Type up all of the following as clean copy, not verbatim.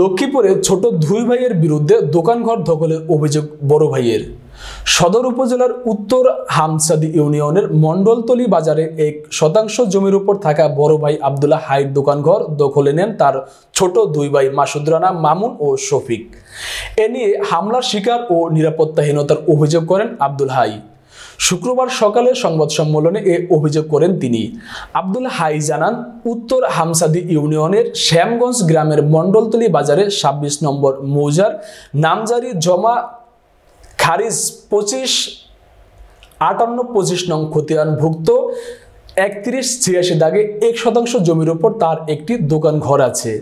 লক্ষ্মীপুরে ছোট দুই ভাইয়ের বিরুদ্ধে দোকানঘর দখলের অভিযোগ বড় ভাইয়ের। সদর উপজেলার উত্তর হামসাদি ইউনিয়নের মণ্ডলতলী বাজারে 1% জমির উপর থাকা বড় ভাই আব্দুল্লাহ হাইর দোকানঘর দখলে নেন তার ছোট দুই ভাই মাসুদ রানা, মামুন ও শফিক। এ নিয়ে হামলার শিকার ও নিরাপত্তাহীনতার অভিযোগ করেন আব্দুল হাই। শুক্রবার সকালে সংবাদ সম্মেলনে এ অভিযোগ করেন তিনি। আব্দুল হাই জানান, উত্তর হামসাদি ইউনিয়নের শ্যামগঞ্জ গ্রামের মণ্ডলতলী বাজারে 26 নম্বর মৌজার নামজারি জমা খারিজ 25/58-25 নং খতিয়ানভুক্ত 3186 দাগে 1% জমির উপর তার একটি দোকান ঘর আছে।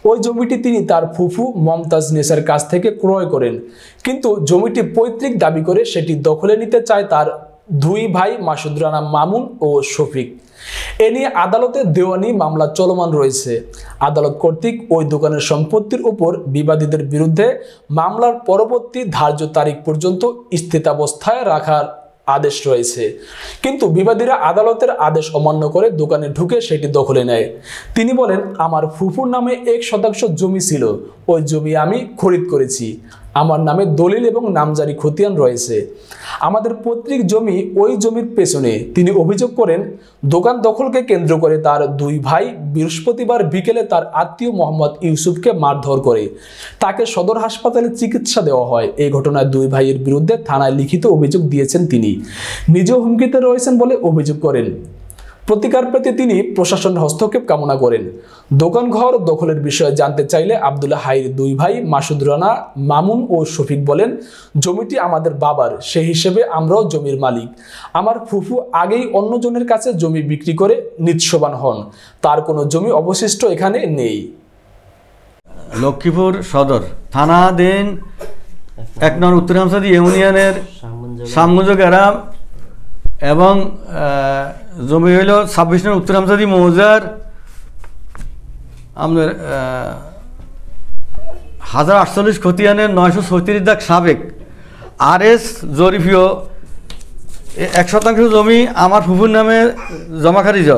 ওই জমিটি তিনি তার ফুফু মমতাজ নেসার কাছ থেকে ক্রয় করেন, কিন্তু জমিটি পৈতৃক দাবি করে সেটি দখলে নিতে চায় তার দুই ভাই মাসুদ রানা, মামুন ও শফিক। এ নিয়ে আদালতে দেওয়ানি মামলা চলমান রয়েছে। আদালত কর্তৃক ওই দোকানের সম্পত্তির উপর বিবাদীদের বিরুদ্ধে মামলার পরবর্তী ধার্য তারিখ পর্যন্ত স্থিতাবস্থায় রাখার আদেশ রয়েছে, কিন্তু বিবাদীরা আদালতের আদেশ অমান্য করে দোকানে ঢুকে সেটি দখলে নেয়। তিনি বলেন, আমার ফুফুর নামে 1% জমি ছিল, ওই জমি আমি খরিদ করেছি। আমার নামে দলিল এবং নামজারি খতিয়ান রয়েছে। আমাদের পৈতৃক জমি ওই জমির পেছনে। তিনি অভিযোগ করেন, দোকান দখলকে কেন্দ্র করে তার দুই ভাই বৃহস্পতিবার বিকেলে তার আত্মীয় মোহাম্মদ ইউসুফকে মারধর করে তাকে সদর হাসপাতালে চিকিৎসা দেওয়া হয়। এই ঘটনায় দুই ভাইয়ের বিরুদ্ধে থানায় লিখিত অভিযোগ দিয়েছেন তিনি। নিজেও হুমকিতে রয়েছেন বলে অভিযোগ করেন। প্রতিকার পেতে তিনি প্রশাসনের হস্তক্ষেপ কামনা করেন। দোকানঘর দখলের বিষয়ে জানতে চাইলে আব্দুল্লাহ হাইর দুই ভাই মাসুদ রানা, মামুন ও শফিক বলেন, জমিটি আমাদের বাবার, সেই হিসেবে আমরাও জমির মালিক। আমার ফুফু আগেই অন্যজনের কাছে জমি বিক্রি করে নিঃস্ববান হন, তার কোনো জমি অবশিষ্ট এখানে নেই। লক্ষ্মীপুর সদর থানাধীন 1 নং উত্তর হামসাদি ইউনিয়নের শ্যামগঞ্জ গ্রাম এবং জমি হইল 26 নং উত্তর হামসাদি মৌজার আমাদের 1048 খতিয়ানের 936 দাগ সাবেক RS জরিফিও 1% জমি আমার ফুফুর নামে জমা খারিজ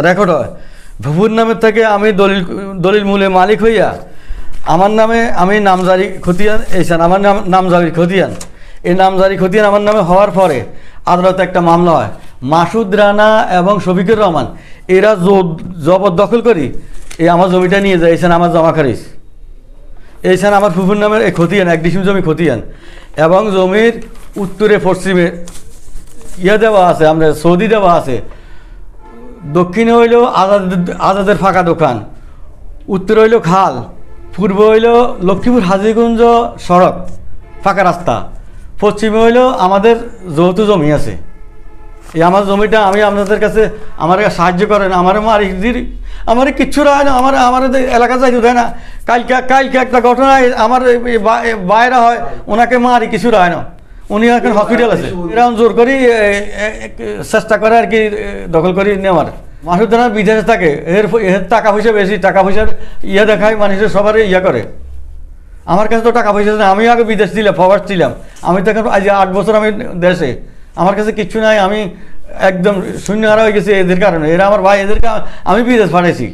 রেকর্ড হয়। ফুফুর নামের থেকে আমি দলিল মূলে মালিক হইয়া আমার নামে আমি নামজারি খতিয়ান এইছেন, আমার নামজারি খতিয়ান, এই নামজারি খতিয়ান আমার নামে হওয়ার পরে আদালতে একটা মামলা হয়। মাসুদ রানা এবং শফিকুর রহমান এরা জবরদখল করি এই আমার জমিটা নিয়ে যায়, এইছেন আমার জমা খারিজ, এইছেন আমার ফুফুর নামের এই খতিয়ান, 1 ডিসিম জমি খতিয়ান, এবং জমির উত্তরে পশ্চিমে দেওয়া আছে, আমরা সৌদি দেওয়া আছে। দক্ষিণে হইল আজাদের ফাঁকা দোকান, উত্তরে হইল খাল, পূর্ব হইল লক্ষ্মীপুর হাজিগঞ্জ সড়ক ফাঁকা রাস্তা, পশ্চিমে হইল আমাদের যৌথ জমি আছে। এই আমার জমিটা আমি আপনাদের কাছে আমার সাহায্য করেন, আমার মারিদির আমার কিচ্ছু রয় না, আমার এলাকা যাইতে দেয় না। কালকে একটা ঘটনায় আমার বাইরে হয়, ওনাকে মারি কিছু রয় না, উনি এখন হসপিটাল আছে। এরকম জোর করি চেষ্টা করে আর কি দখল করি নেওয়ার। মাসুদ রানা বিদেশে থাকে, এর টাকা পয়সা বেশি, টাকা পয়সার দেখায় মানুষের সবার করে। আমার কাছে তো টাকা পয়সা নেই, আমি আগে বিদেশ ছিলাম, ফরওয়ার্ড ছিলাম, আমি তো এখন আজ 8 বছর আমি দেশে, আমার কাছে কিচ্ছু নাই, আমি একদম শূন্য হারা হয়ে গেছি এদের কারণে। এরা আমার ভাই, এদেরকে আমি বিদেশ পাঠাইছি।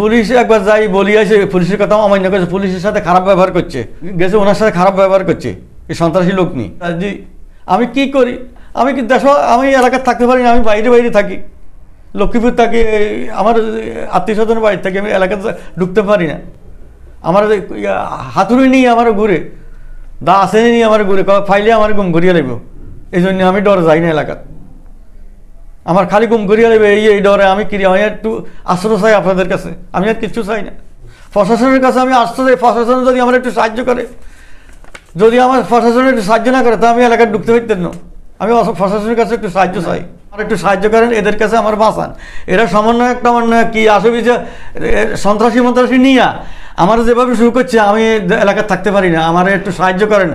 পুলিশ একবার যাই বলি আসে, পুলিশের কথা অমান্য করছে, পুলিশের সাথে খারাপ ব্যবহার করছে, গেছে ওনার সাথে খারাপ ব্যবহার করছে, এই সন্ত্রাসী লোক নিয়ে। আমি কি করি, আমি কি দেশ, আমি এলাকায় থাকতে পারি না, আমি বাইরে থাকি, লক্ষ্মীপুর থাকি, আমার আত্মীয় স্বজনের বাড়ি থাকি, আমি এলাকাতে ঢুকতে পারি না। আমার হাতুড়ি নিয়ে আমার ঘুরে, দা আসে নিয়ে আমার ঘুরে, ফাইলে আমার গুম ঘুরিয়ে লাগবে, এই জন্য আমি ডরে যাই না এলাকাত। আমার খালি গুম ঘুরিয়ে লাগবে, এই ডরে আমি কি আমি একটু আশ্রয় চাই আপনাদের কাছে, আমি আর কিচ্ছু চাই না। প্রশাসনের কাছে আমি আশ্রয় চাই, প্রশাসন যদি আমার একটু সাহায্য করে, যদি আমার প্রশাসনের একটু সাহায্য না করে তা আমি এলাকায় ঢুকতে পারতেন না। আমি প্রশাসনের কাছে একটু সাহায্য চাই, আর একটু সাহায্য করেন, এদের কাছে আমার বাঁচান। এরা সমন্বয় কি আসবে যে সন্ত্রাসী নিয়ে আমার যেভাবে শুরু করছে, আমি এলাকায় থাকতে পারি না, আমার একটু সাহায্য করেন।